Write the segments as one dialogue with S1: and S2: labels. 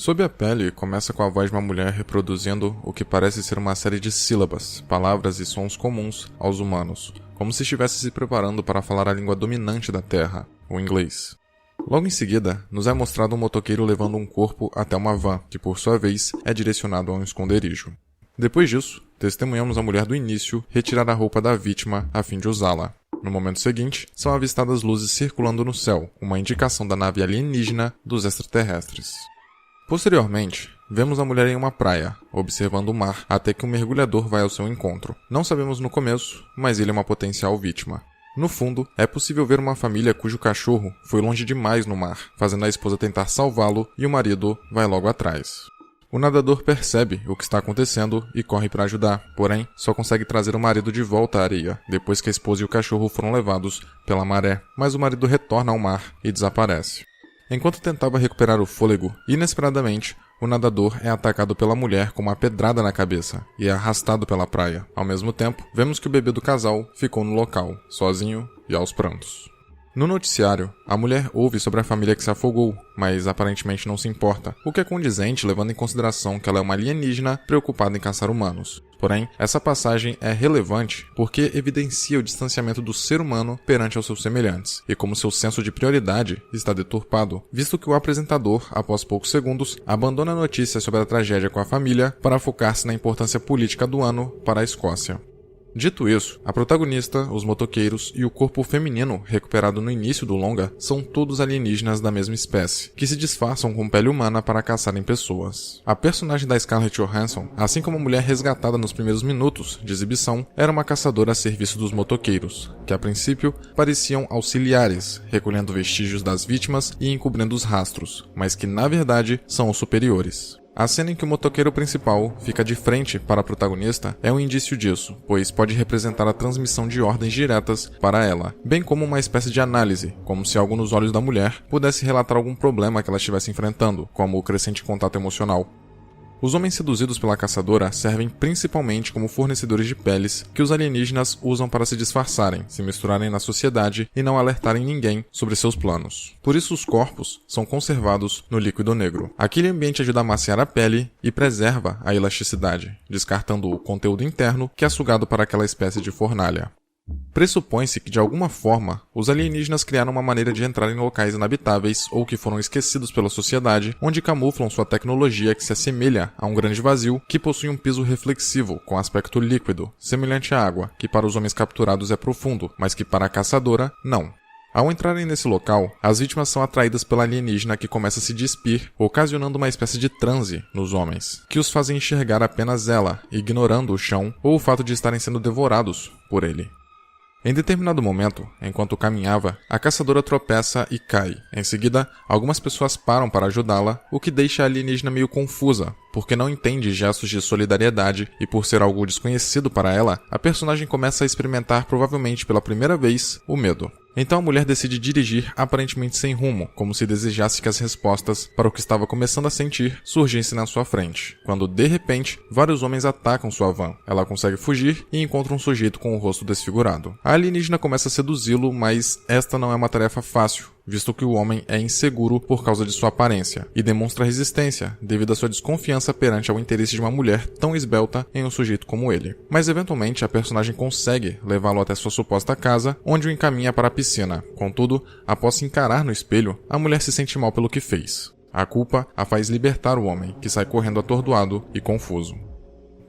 S1: Sob a pele, começa com a voz de uma mulher reproduzindo o que parece ser uma série de sílabas, palavras e sons comuns aos humanos, como se estivesse se preparando para falar a língua dominante da Terra, o inglês. Logo em seguida, nos é mostrado um motoqueiro levando um corpo até uma van, que por sua vez é direcionado a um esconderijo. Depois disso, testemunhamos a mulher do início retirar a roupa da vítima a fim de usá-la. No momento seguinte, são avistadas luzes circulando no céu, uma indicação da nave alienígena dos extraterrestres. Posteriormente, vemos a mulher em uma praia, observando o mar até que um mergulhador vai ao seu encontro. Não sabemos no começo, mas ele é uma potencial vítima. No fundo, é possível ver uma família cujo cachorro foi longe demais no mar, fazendo a esposa tentar salvá-lo e o marido vai logo atrás. O nadador percebe o que está acontecendo e corre para ajudar, porém, só consegue trazer o marido de volta à areia, depois que a esposa e o cachorro foram levados pela maré, mas o marido retorna ao mar e desaparece. Enquanto tentava recuperar o fôlego, inesperadamente, o nadador é atacado pela mulher com uma pedrada na cabeça e é arrastado pela praia. Ao mesmo tempo, vemos que o bebê do casal ficou no local, sozinho e aos prantos. No noticiário, a mulher ouve sobre a família que se afogou, mas aparentemente não se importa, o que é condizente levando em consideração que ela é uma alienígena preocupada em caçar humanos. Porém, essa passagem é relevante porque evidencia o distanciamento do ser humano perante aos seus semelhantes, e como seu senso de prioridade está deturpado, visto que o apresentador, após poucos segundos, abandona a notícia sobre a tragédia com a família para focar-se na importância política do ano para a Escócia. Dito isso, a protagonista, os motoqueiros e o corpo feminino recuperado no início do longa são todos alienígenas da mesma espécie, que se disfarçam com pele humana para caçarem pessoas. A personagem da Scarlett Johansson, assim como a mulher resgatada nos primeiros minutos de exibição, era uma caçadora a serviço dos motoqueiros, que a princípio pareciam auxiliares, recolhendo vestígios das vítimas e encobrindo os rastros, mas que na verdade são os superiores. A cena em que o motoqueiro principal fica de frente para a protagonista é um indício disso, pois pode representar a transmissão de ordens diretas para ela, bem como uma espécie de análise, como se algo nos olhos da mulher pudesse relatar algum problema que ela estivesse enfrentando, como o crescente contato emocional. Os homens seduzidos pela caçadora servem principalmente como fornecedores de peles que os alienígenas usam para se disfarçarem, se misturarem na sociedade e não alertarem ninguém sobre seus planos. Por isso os corpos são conservados no líquido negro. Aquele ambiente ajuda a maciar a pele e preserva a elasticidade, descartando o conteúdo interno que é sugado para aquela espécie de fornalha. Pressupõe-se que, de alguma forma, os alienígenas criaram uma maneira de entrar em locais inabitáveis ou que foram esquecidos pela sociedade, onde camuflam sua tecnologia que se assemelha a um grande vazio que possui um piso reflexivo com aspecto líquido, semelhante à água, que para os homens capturados é profundo, mas que para a caçadora, não. Ao entrarem nesse local, as vítimas são atraídas pela alienígena que começa a se despir, ocasionando uma espécie de transe nos homens, que os fazem enxergar apenas ela, ignorando o chão ou o fato de estarem sendo devorados por ele. Em determinado momento, enquanto caminhava, a caçadora tropeça e cai. Em seguida, algumas pessoas param para ajudá-la, o que deixa a alienígena meio confusa, porque não entende gestos de solidariedade e por ser algo desconhecido para ela, a personagem começa a experimentar provavelmente pela primeira vez o medo. Então a mulher decide dirigir aparentemente sem rumo, como se desejasse que as respostas para o que estava começando a sentir surgissem na sua frente. Quando, de repente, vários homens atacam sua van. Ela consegue fugir e encontra um sujeito com o rosto desfigurado. A alienígena começa a seduzi-lo, mas esta não é uma tarefa fácil, visto que o homem é inseguro por causa de sua aparência, e demonstra resistência devido à sua desconfiança perante ao interesse de uma mulher tão esbelta em um sujeito como ele. Mas eventualmente a personagem consegue levá-lo até sua suposta casa, onde o encaminha para a piscina. Contudo, após se encarar no espelho, a mulher se sente mal pelo que fez. A culpa a faz libertar o homem, que sai correndo atordoado e confuso.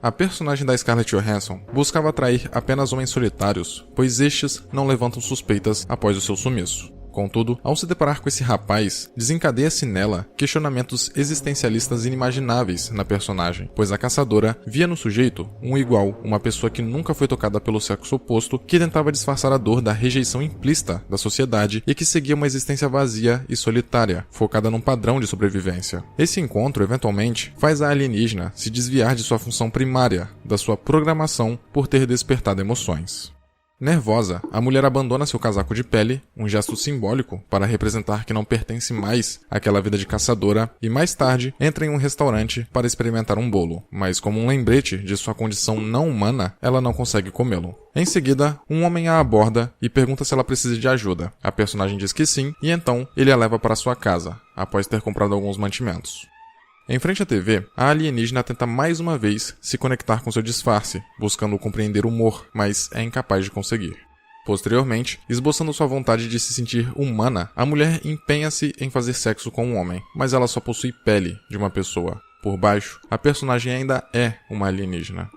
S1: A personagem da Scarlett Johansson buscava atrair apenas homens solitários, pois estes não levantam suspeitas após o seu sumiço. Contudo, ao se deparar com esse rapaz, desencadeia-se nela questionamentos existencialistas inimagináveis na personagem, pois a caçadora via no sujeito um igual, uma pessoa que nunca foi tocada pelo sexo oposto, que tentava disfarçar a dor da rejeição implícita da sociedade e que seguia uma existência vazia e solitária, focada num padrão de sobrevivência. Esse encontro, eventualmente, faz a alienígena se desviar de sua função primária, da sua programação por ter despertado emoções. Nervosa, a mulher abandona seu casaco de pele, um gesto simbólico para representar que não pertence mais àquela vida de caçadora, e mais tarde entra em um restaurante para experimentar um bolo, mas como um lembrete de sua condição não humana, ela não consegue comê-lo. Em seguida, um homem a aborda e pergunta se ela precisa de ajuda. A personagem diz que sim, e então ele a leva para sua casa, após ter comprado alguns mantimentos. Em frente à TV, a alienígena tenta mais uma vez se conectar com seu disfarce, buscando compreender o humor, mas é incapaz de conseguir. Posteriormente, esboçando sua vontade de se sentir humana, a mulher empenha-se em fazer sexo com um homem, mas ela só possui pele de uma pessoa. Por baixo, a personagem ainda é uma alienígena.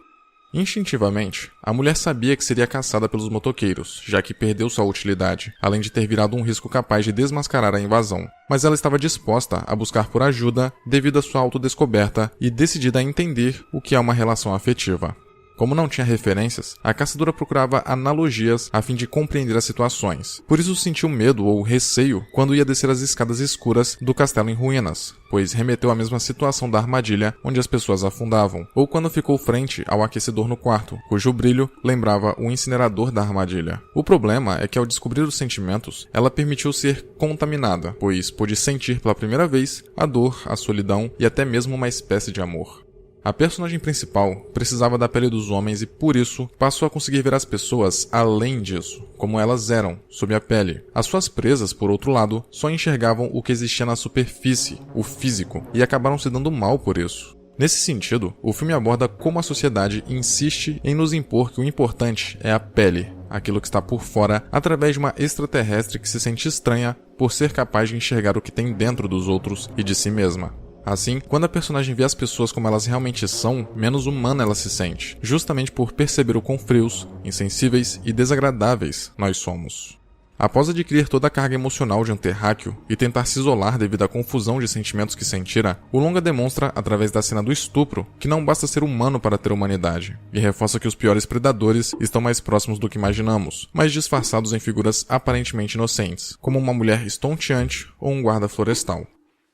S1: Instintivamente, a mulher sabia que seria caçada pelos motoqueiros, já que perdeu sua utilidade, além de ter virado um risco capaz de desmascarar a invasão. Mas ela estava disposta a buscar por ajuda devido à sua autodescoberta e decidida a entender o que é uma relação afetiva. Como não tinha referências, a caçadora procurava analogias a fim de compreender as situações. Por isso sentiu medo ou receio quando ia descer as escadas escuras do castelo em ruínas, pois remeteu à mesma situação da armadilha onde as pessoas afundavam, ou quando ficou frente ao aquecedor no quarto, cujo brilho lembrava o incinerador da armadilha. O problema é que ao descobrir os sentimentos, ela permitiu ser contaminada, pois pôde sentir pela primeira vez a dor, a solidão e até mesmo uma espécie de amor. A personagem principal precisava da pele dos homens e, por isso, passou a conseguir ver as pessoas além disso, como elas eram, sob a pele. As suas presas, por outro lado, só enxergavam o que existia na superfície, o físico, e acabaram se dando mal por isso. Nesse sentido, o filme aborda como a sociedade insiste em nos impor que o importante é a pele, aquilo que está por fora, através de uma extraterrestre que se sente estranha por ser capaz de enxergar o que tem dentro dos outros e de si mesma. Assim, quando a personagem vê as pessoas como elas realmente são, menos humana ela se sente, justamente por perceber o quão frios, insensíveis e desagradáveis nós somos. Após adquirir toda a carga emocional de um terráqueo e tentar se isolar devido à confusão de sentimentos que sentira, o longa demonstra, através da cena do estupro, que não basta ser humano para ter humanidade, e reforça que os piores predadores estão mais próximos do que imaginamos, mas disfarçados em figuras aparentemente inocentes, como uma mulher estonteante ou um guarda florestal.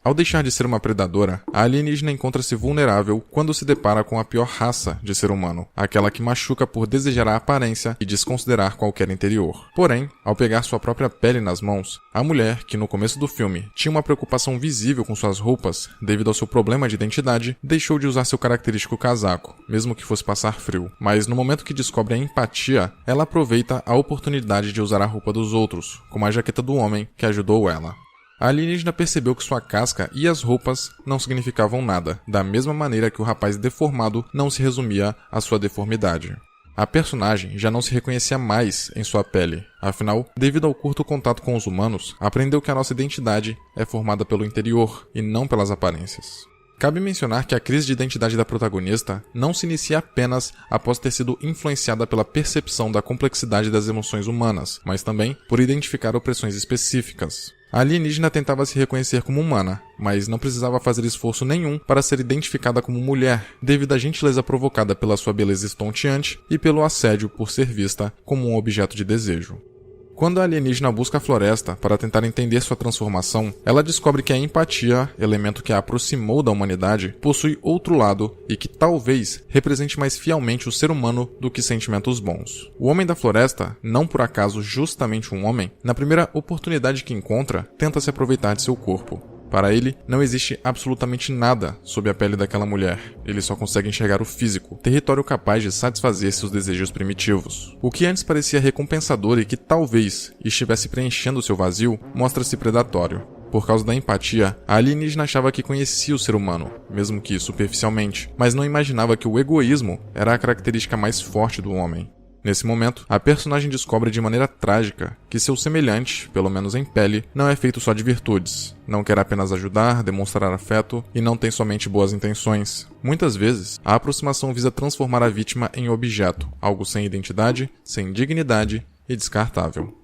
S1: Ao deixar de ser uma predadora, a alienígena encontra-se vulnerável quando se depara com a pior raça de ser humano, aquela que machuca por desejar a aparência e desconsiderar qualquer interior. Porém, ao pegar sua própria pele nas mãos, a mulher, que no começo do filme tinha uma preocupação visível com suas roupas devido ao seu problema de identidade, deixou de usar seu característico casaco, mesmo que fosse passar frio. Mas no momento que descobre a empatia, ela aproveita a oportunidade de usar a roupa dos outros, como a jaqueta do homem que ajudou ela. A alienígena percebeu que sua casca e as roupas não significavam nada, da mesma maneira que o rapaz deformado não se resumia à sua deformidade. A personagem já não se reconhecia mais em sua pele, afinal, devido ao curto contato com os humanos, aprendeu que a nossa identidade é formada pelo interior e não pelas aparências. Cabe mencionar que a crise de identidade da protagonista não se inicia apenas após ter sido influenciada pela percepção da complexidade das emoções humanas, mas também por identificar opressões específicas. A alienígena tentava se reconhecer como humana, mas não precisava fazer esforço nenhum para ser identificada como mulher, devido à gentileza provocada pela sua beleza estonteante e pelo assédio por ser vista como um objeto de desejo. Quando a alienígena busca a floresta para tentar entender sua transformação, ela descobre que a empatia, elemento que a aproximou da humanidade, possui outro lado e que talvez represente mais fielmente o ser humano do que sentimentos bons. O homem da floresta, não por acaso justamente um homem, na primeira oportunidade que encontra, tenta se aproveitar de seu corpo. Para ele, não existe absolutamente nada sob a pele daquela mulher. Ele só consegue enxergar o físico, território capaz de satisfazer seus desejos primitivos. O que antes parecia recompensador e que talvez estivesse preenchendo seu vazio, mostra-se predatório. Por causa da empatia, a alienígena achava que conhecia o ser humano, mesmo que superficialmente, mas não imaginava que o egoísmo era a característica mais forte do homem. Nesse momento, a personagem descobre de maneira trágica que seu semelhante, pelo menos em pele, não é feito só de virtudes. Não quer apenas ajudar, demonstrar afeto e não tem somente boas intenções. Muitas vezes, a aproximação visa transformar a vítima em objeto, algo sem identidade, sem dignidade e descartável.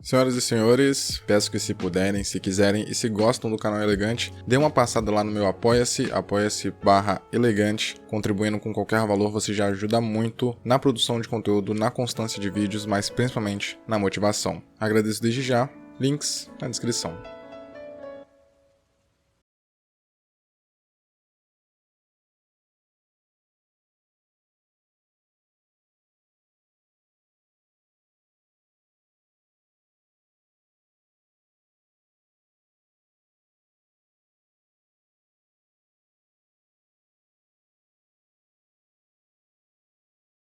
S1: Senhoras e senhores, peço que se puderem, se quiserem e se gostam do canal Elegante, dê uma passada lá no meu apoia-se, apoia-se/elegante. Contribuindo com qualquer valor você já ajuda muito na produção de conteúdo, na constância de vídeos, mas principalmente na motivação. Agradeço desde já, links na descrição.